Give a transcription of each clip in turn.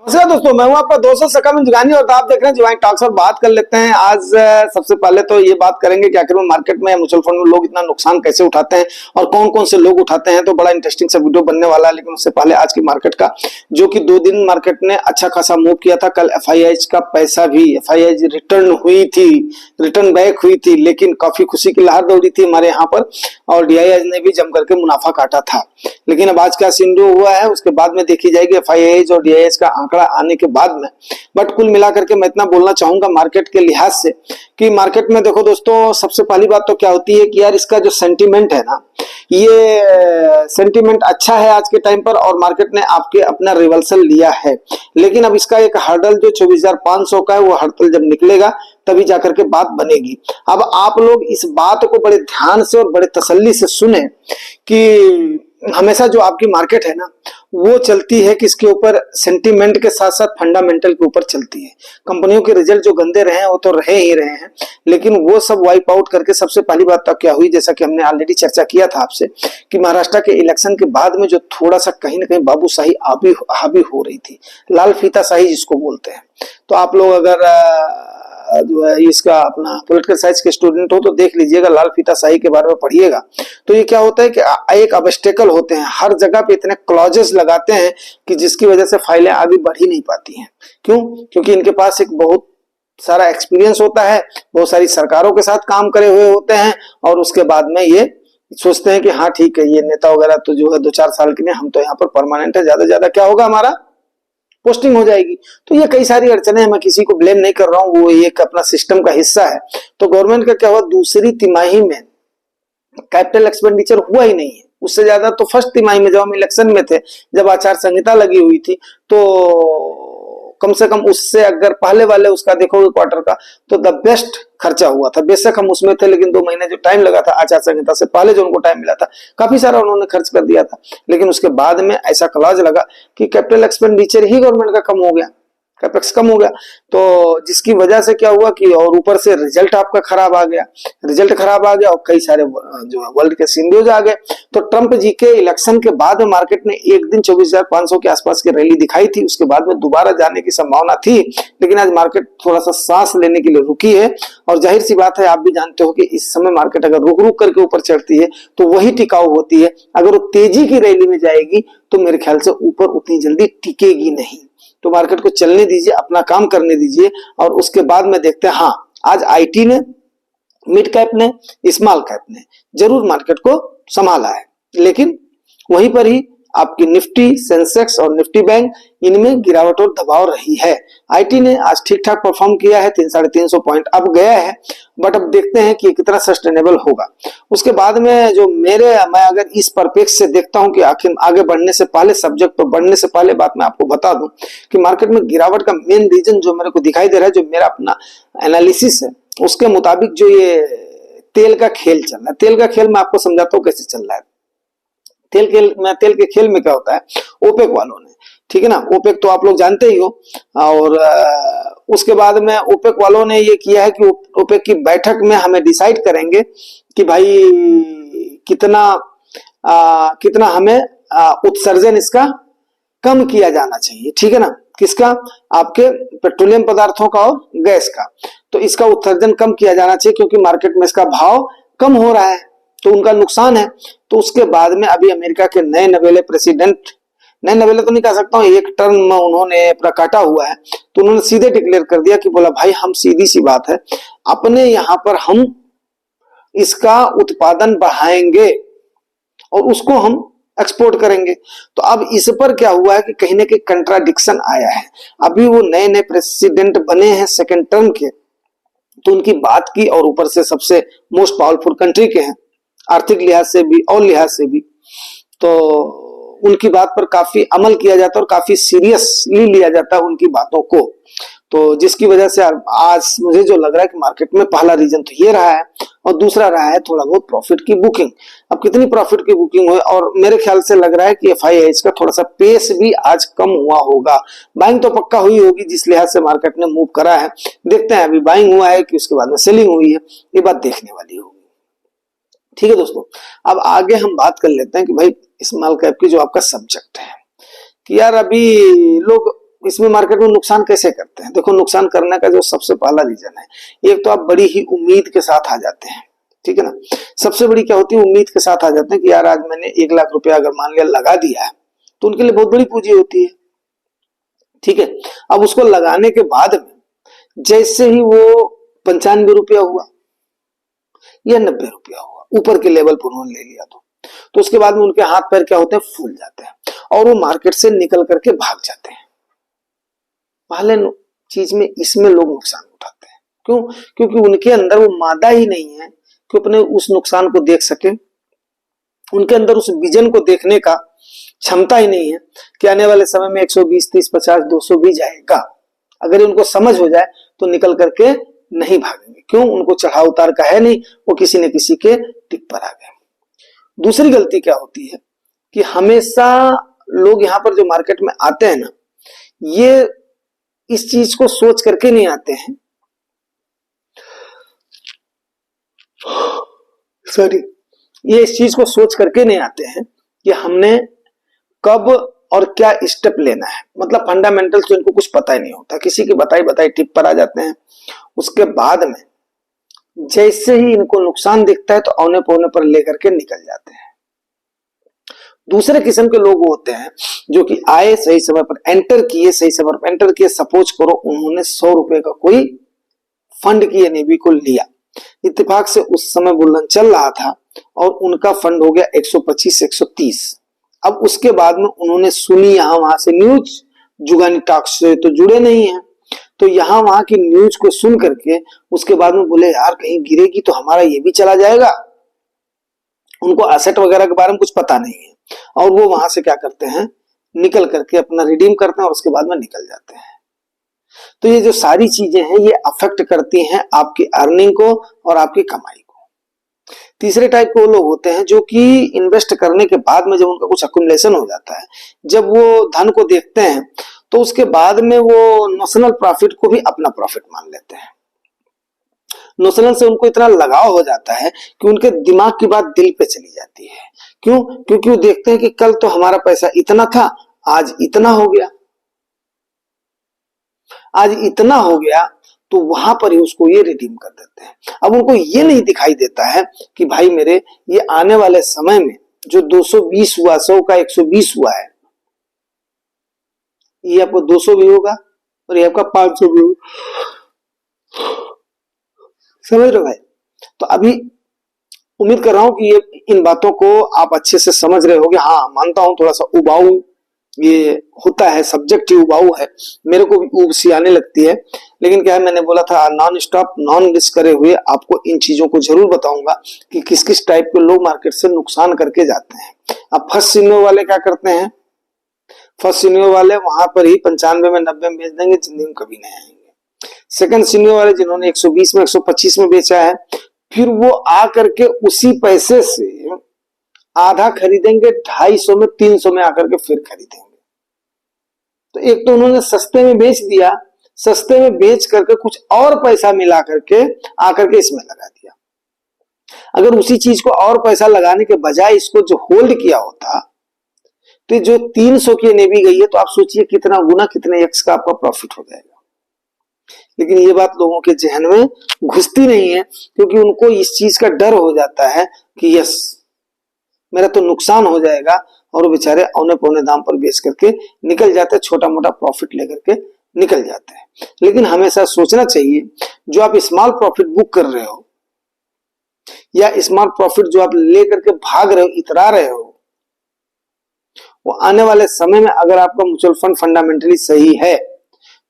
नमस्कार दोस्तों, मैं हूं आपका दोस्त सकम जुगानी और आप देख रहे हैं जुगानी टॉक्स। और बात कर लेते हैं आज। सबसे पहले तो ये बात करेंगे कि आखिर में मार्केट में म्यूचुअल फंड में लोग इतना नुकसान कैसे उठाते हैं और कौन कौन से लोग उठाते हैं। तो बड़ा इंटरेस्टिंग सा वीडियो बनने वाला है। लेकिन उससे पहले आज की मार्केट का, जो कि 2 दिन मार्केट ने अच्छा खासा मूव किया था। कल एफआईआई का पैसा भी एफआईआई रिटर्न हुई थी, रिटर्न बैक हुई थी, लेकिन काफी खुशी की लहर दौड़ी थी हमारे यहाँ पर और डीआईआई ने भी जम करके मुनाफा काटा था। लेकिन अब आज क्या सिनेरियो हुआ है उसके बाद में देखी जाएगी एफआईआई और डीआईआई का आंकड़ा आने के बाद में। बट कुल मिलाकर के मैं इतना बोलना चाहूंगा मार्केट के लिहाज से कि मार्केट में देखो दोस्तों, सबसे पहली बात तो क्या होती है कि यार इसका जो सेंटीमेंट है ना, ये सेंटीमेंट अच्छा है आज के टाइम पर और मार्केट ने आपके अपना रिवर्सल लिया है। लेकिन अब इसका एक हर्डल जो 24,500 का है, वो हर्डल जब निकलेगा तभी जाकर के बात बनेगी। अब आप लोग इस बात को बड़े ध्यान से और बड़े तसल्ली से सुने कि हमेशा जो आपकी मार्केट है ना, वो चलती है किसके ऊपर, सेंटीमेंट के साथ साथ फंडामेंटल के ऊपर चलती है। कंपनियों के रिजल्ट जो गंदे रहे हैं वो तो रहे ही रहे हैं, लेकिन वो सब वाइप आउट करके सबसे पहली बात तो क्या हुई, जैसा कि हमने ऑलरेडी चर्चा किया था आपसे, कि महाराष्ट्र के इलेक्शन के बाद में जो थोड़ा सा कहीं ना कहीं बाबूशाही हावी हो रही थी, लाल फीताशाही जिसको बोलते हैं। तो आप लोग अगर जो है इसका अपना पॉलिटिकल साइंस के स्टूडेंट हो तो देख लीजिएगा, लाल फीताशाही के बारे में पढ़िएगा। तो ये क्या होता है कि एक ऑब्स्टेकल होते हैं, हर जगह पे इतने क्लॉजेस लगाते हैं कि जिसकी वजह से फाइलें आगे बढ़ ही नहीं पाती हैं। क्यों? क्योंकि इनके पास एक बहुत सारा एक्सपीरियंस होता है, बहुत सारी सरकारों के साथ काम करे हुए होते हैं और उसके बाद में ये सोचते हैं कि हाँ ठीक है, ये नेता वगैरह तो जो है 2-4 साल के लिए, हम तो यहाँ पर परमानेंट है, ज्यादा से ज्यादा क्या होगा, हमारा पोस्टिंग हो जाएगी। तो ये कई सारी अड़चने हैं, मैं किसी को ब्लेम नहीं कर रहा हूँ, वो एक अपना सिस्टम का हिस्सा है। तो गवर्नमेंट का क्या हुआ, दूसरी तिमाही में कैपिटल एक्सपेंडिचर हुआ ही नहीं है। उससे ज्यादा तो फर्स्ट तिमाही में, जब हम इलेक्शन में थे, जब आचार संहिता लगी हुई थी, तो कम से कम उससे अगर पहले वाले उसका देखोगे क्वार्टर का, तो द बेस्ट खर्चा हुआ था। बेशक हम उसमें थे, लेकिन 2 महीने जो टाइम लगा था आचार संहिता से पहले, जो उनको टाइम मिला था, काफी सारा उन्होंने खर्च कर दिया था। लेकिन उसके बाद में ऐसा क्लॉज लगा कि कैपिटल एक्सपेंडिचर ही गवर्नमेंट का कम हो गया, कैपेक्स कम हो गया। तो जिसकी वजह से क्या हुआ कि और ऊपर से रिजल्ट आपका खराब आ गया, रिजल्ट खराब आ गया और कई सारे जो वर्ल्ड के सिनेरियोज आ गए। तो ट्रंप जी के इलेक्शन के बाद में मार्केट ने एक दिन 24,500 के आसपास की रैली दिखाई थी, उसके बाद में दोबारा जाने की संभावना थी। लेकिन आज मार्केट थोड़ा सा सांस लेने के लिए रुकी है और जाहिर सी बात है, आप भी जानते हो कि इस समय मार्केट अगर रुक रुक करके ऊपर चढ़ती है तो वही टिकाऊ होती है। अगर वो तेजी की रैली में जाएगी तो मेरे ख्याल से ऊपर उतनी जल्दी टिकेगी नहीं। तो मार्केट को चलने दीजिए, अपना काम करने दीजिए और उसके बाद में देखते हैं। हाँ, आज आईटी ने, मिड कैप ने, स्मॉल कैप ने जरूर मार्केट को संभाला है, लेकिन वहीं पर ही आपकी निफ्टी, सेंसेक्स और निफ्टी बैंक, इनमें गिरावट और दबाव रही है। आईटी ने आज ठीक ठाक परफॉर्म किया है, 300-350 पॉइंट अब गया है, बट अब देखते हैं कि कितना सस्टेनेबल होगा। उसके बाद में जो मैं अगर इस परपेक्स से देखता हूं कि आखिर आगे बढ़ने से पहले, सब्जेक्ट पर बढ़ने से पहले बात मैं आपको बता दूं कि मार्केट में गिरावट का मेन रीजन जो मेरे को दिखाई दे रहा है, जो मेरा अपना एनालिसिस है उसके मुताबिक, जो ये तेल का खेल चल रहा है। तेल का खेल मैं आपको समझाता हूँ कैसे चल रहा है। तेल के खेल में क्या होता है, ओपेक वालों ने, ठीक है ना, ओपेक तो आप लोग जानते ही हो। और उसके बाद में ओपेक वालों ने ये किया है कि ओपेक की बैठक में हमें डिसाइड करेंगे कि भाई कितना हमें उत्सर्जन इसका कम किया जाना चाहिए, ठीक है ना, किसका, आपके पेट्रोलियम पदार्थों का और गैस का। तो इसका उत्सर्जन कम किया जाना चाहिए क्योंकि मार्केट में इसका भाव कम हो रहा है, तो उनका नुकसान है। तो उसके बाद में अभी अमेरिका के नए नवेले प्रेसिडेंट, नए नवेले तो नहीं कह सकता हूँ, एक टर्म में उन्होंने पूरा काटा हुआ है, तो उन्होंने सीधे डिक्लेयर कर दिया कि बोला भाई, हम सीधी सी बात है, अपने यहाँ पर हम इसका उत्पादन बढ़ाएंगे और उसको हम एक्सपोर्ट करेंगे। तो अब इस पर क्या हुआ है कि कहीं ना कहीं कंट्राडिक्शन आया है। अभी वो नए नए प्रेसिडेंट बने हैं सेकेंड टर्म के, तो उनकी बात की, और ऊपर से सबसे मोस्ट पावरफुल कंट्री के हैं, आर्थिक लिहाज से भी और लिहाज से भी, तो उनकी बात पर काफी अमल किया जाता है और काफी सीरियसली लिया जाता है उनकी बातों को। तो जिसकी वजह से आज मुझे जो लग रहा है कि मार्केट में पहला रीजन तो ये रहा है और दूसरा रहा है थोड़ा बहुत प्रॉफिट की बुकिंग। अब कितनी प्रॉफिट की बुकिंग हुई, और मेरे ख्याल से लग रहा है कि एफआईआई का थोड़ा सा पेस भी आज कम हुआ होगा। बाइंग तो पक्का हुई होगी जिस लिहाज से मार्केट ने मूव करा है। देखते हैं अभी बाइंग हुआ है कि उसके बाद में सेलिंग हुई है, ये बात देखने वाली होगी। ठीक है दोस्तों, अब आगे हम बात कर लेते हैं कि भाई स्मॉल कैप की जो आपका सब्जेक्ट है, कि यार अभी लोग इसमें मार्केट में नुकसान कैसे करते हैं? देखो, नुकसान करने का जो सबसे पहला रीजन है, एक तो आप बड़ी ही उम्मीद के साथ आ जाते हैं, ठीक है ना। सबसे बड़ी क्या होती है, उम्मीद के साथ आ जाते हैं कि यार आज मैंने 1 लाख रुपया अगर मान लिया लगा दिया है तो उनके लिए बहुत बड़ी पूंजी होती है, ठीक है। अब उसको लगाने के बाद में जैसे ही वो 95 रुपया हुआ या 90 रुपया हुआ, ऊपर के लेवल पर उन्होंने ले लिया तो उसके बाद में उनके हाथ पैर क्या होते हैं, फूल जाते हैं और वो मार्केट से निकल करके भाग जाते हैं। पहले चीज में इसमें लोग नुकसान उठाते हैं। क्यों? क्योंकि उनके अंदर वो मादा ही नहीं है कि अपने उस नुकसान को देख सके, उनके अंदर उस विजन को देखने का क्षमता ही नहीं है कि आने वाले समय में 120, 30, 50, 200 भी जाएगा। अगर उनको समझ हो जाए तो निकल करके नहीं भागेंगे। क्यों? उनको चढ़ाव उतार का है नहीं, वो किसी न किसी के टिप पर आ गए। दूसरी गलती क्या होती है कि हमेशा लोग यहाँ पर जो मार्केट में आते हैं ना, ये इस चीज को सोच करके नहीं आते हैं, सॉरी, ये इस चीज को सोच करके नहीं आते हैं कि हमने कब और क्या स्टेप लेना है। मतलब फंडामेंटल्स तो इनको कुछ पता ही नहीं होता, किसी की बताई टिप पर आ जाते हैं। उसके बाद में जैसे ही इनको नुकसान दिखता है तो औने पौने पर लेकर के निकल जाते हैं। दूसरे किस्म के लोग होते हैं जो कि आए सही समय पर, एंटर किए सही समय पर एंटर किए, सपोज करो उन्होंने 100 रुपए का कोई फंड की एनएबी को लिया, इत्तेफाक से उस समय बुल्लन चल रहा था और उनका फंड हो गया 125, 130। अब उसके बाद में उन्होंने सुनी यहां वहां से न्यूज, जुगानी टॉक से तो जुड़े नहीं है, तो यहां वहां की न्यूज को सुन करके उसके बाद में बोले यार कहीं गिरेगी तो हमारा ये भी चला जाएगा। उनको एसेट वगैरह के बारे में कुछ पता नहीं है और वो वहां से क्या करते हैं, निकल करके अपना रिडीम करते हैं और उसके बाद में निकल जाते हैं। तो ये जो सारी चीजें हैं ये अफेक्ट करती हैं आपकी अर्निंग को और आपकी कमाई को। तीसरे टाइप के वो लोग होते हैं जो कि इन्वेस्ट करने के बाद में जब उनका कुछ अक्यूमुलेशन हो जाता है, जब वो धन को देखते हैं तो उसके बाद में वो नोशनल प्रॉफिट को भी अपना प्रॉफिट मान लेते हैं। नोशनल से उनको इतना लगाव हो जाता है कि उनके दिमाग की बात दिल पे चली जाती है। क्यों? क्योंकि वो देखते हैं कि कल तो हमारा पैसा इतना था, आज इतना हो गया, आज इतना हो गया, तो वहां पर ही उसको ये रिडीम कर देते हैं। अब उनको ये नहीं दिखाई देता है कि भाई मेरे ये आने वाले समय में जो 220 हुआ, 100 का 120 हुआ है, ये आपको 200 भी होगा और ये आपका 500 भी होगा। समझ रहे हो भाई? तो अभी उम्मीद कर रहा हूं कि ये इन बातों को आप अच्छे से समझ रहे होगे। हाँ, मानता हूं थोड़ा सा उबाऊ ये होता है, सब्जेक्ट ही उबाऊ है, मेरे को भी ऊब सी आने लगती है, लेकिन क्या है, मैंने बोला था नॉन स्टॉप नॉन रिस्क करे हुए आपको इन चीजों को जरूर बताऊंगा कि किस किस टाइप के लोग मार्केट से नुकसान करके जाते हैं। अब फर्स्ट सिनेरियो वाले क्या करते हैं, फर्स्ट सिनेरियो वाले वहां पर ही 95 में 90 में बेच देंगे, जिंदगी में कभी नहीं आएंगे। सेकंड सिनेरियो वाले जिन्होंने 120 में 125 में बेचा है, फिर वो आ करके उसी पैसे से आधा खरीदेंगे, 250 में 300 में आकर के फिर खरीदेंगे। तो एक तो उन्होंने सस्ते में बेच दिया, सस्ते में बेच करके कुछ और पैसा मिला करके आकर के इसमें लगा दिया। अगर उसी चीज को और पैसा लगाने के बजाय इसको जो होल्ड किया होता तो जो 300 की एनएवी गई है, तो आप सोचिए कितना गुना, कितने एक्स का आपका प्रॉफिट हो जाएगा। लेकिन ये बात लोगों के जहन में घुसती नहीं है, क्योंकि उनको इस चीज का डर हो जाता है कि यस मेरा तो नुकसान हो जाएगा, और वो बेचारे औने पौने दाम पर बेच करके निकल जाते हैं, छोटा मोटा प्रॉफिट लेकर के निकल जाते हैं। लेकिन हमेशा सोचना चाहिए, जो आप स्मॉल प्रॉफिट बुक कर रहे हो या स्मॉल प्रॉफिट जो आप लेकर के भाग रहे हो, इतरा रहे हो, वो आने वाले समय में अगर आपका म्यूचुअल फंड फंडामेंटली सही है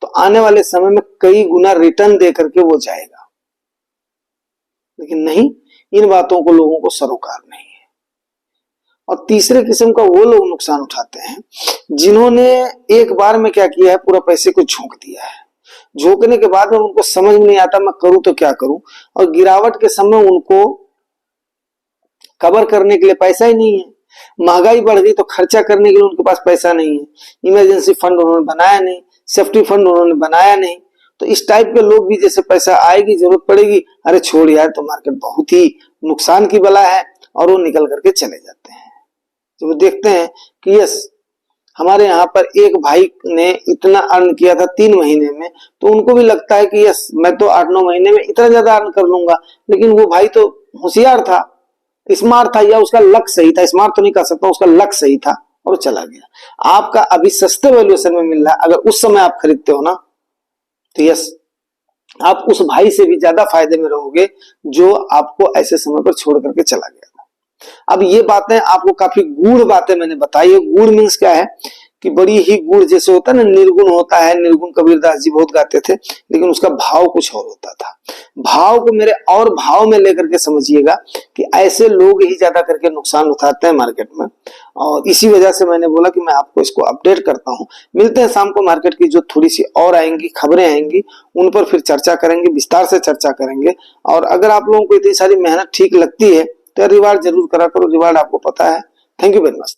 तो आने वाले समय में कई गुना रिटर्न दे करके वो जाएगा। लेकिन नहीं, इन बातों को लोगों को सरोकार नहीं है। और तीसरे किस्म का वो लोग नुकसान उठाते हैं जिन्होंने एक बार में क्या किया है, पूरा पैसे को झोंक दिया है। झोंकने के बाद में उनको समझ में नहीं आता मैं करूं तो क्या करूं, और गिरावट के समय उनको कवर करने के लिए पैसा ही नहीं है। महंगाई बढ़ गई तो खर्चा करने के लिए उनके पास पैसा नहीं है। इमरजेंसी फंड उन्होंने बनाया नहीं, सेफ्टी फंड उन्होंने बनाया नहीं। तो इस टाइप के लोग भी जैसे पैसा आएगी, जरूरत पड़ेगी, अरे छोड़ यार तो मार्केट बहुत ही नुकसान की बला है, और वो निकल करके चले जाते हैं। जब वो देखते हैं कि यस हमारे यहाँ पर एक भाई ने इतना अर्न किया था 3 महीने में, तो उनको भी लगता है कि यस मैं तो 8-9 महीने में इतना ज्यादा अर्न कर लूंगा। लेकिन वो भाई तो होशियार था, स्मार्ट था, या उसका लक सही था, स्मार्ट तो नहीं कह सकता, उसका लक सही था और चला गया। आपका अभी सस्ते वैल्यूएशन में मिल रहा है, अगर उस समय आप खरीदते हो ना तो यस आप उस भाई से भी ज्यादा फायदे में रहोगे जो आपको ऐसे समय पर छोड़ करके चला गया था। अब ये बातें आपको काफी गूढ़ बातें मैंने बताई है। गूढ़ मीन्स क्या है कि बड़ी ही गूढ़, जैसे होता है ना निर्गुण होता है, निर्गुण कबीरदास जी बहुत गाते थे, लेकिन उसका भाव कुछ और होता था। भाव को मेरे और भाव में लेकर के समझिएगा कि ऐसे लोग ही ज्यादा करके नुकसान उठाते हैं मार्केट में, और इसी वजह से मैंने बोला कि मैं आपको इसको अपडेट करता हूं। मिलते हैं शाम को, मार्केट की जो थोड़ी सी और आएंगी खबरें आएंगी उन पर फिर चर्चा करेंगे, विस्तार से चर्चा करेंगे। और अगर आप लोगों को इतनी सारी मेहनत ठीक लगती है तो रिवार्ड जरूर करा करो, रिवार्ड आपको पता है। Thank you very much.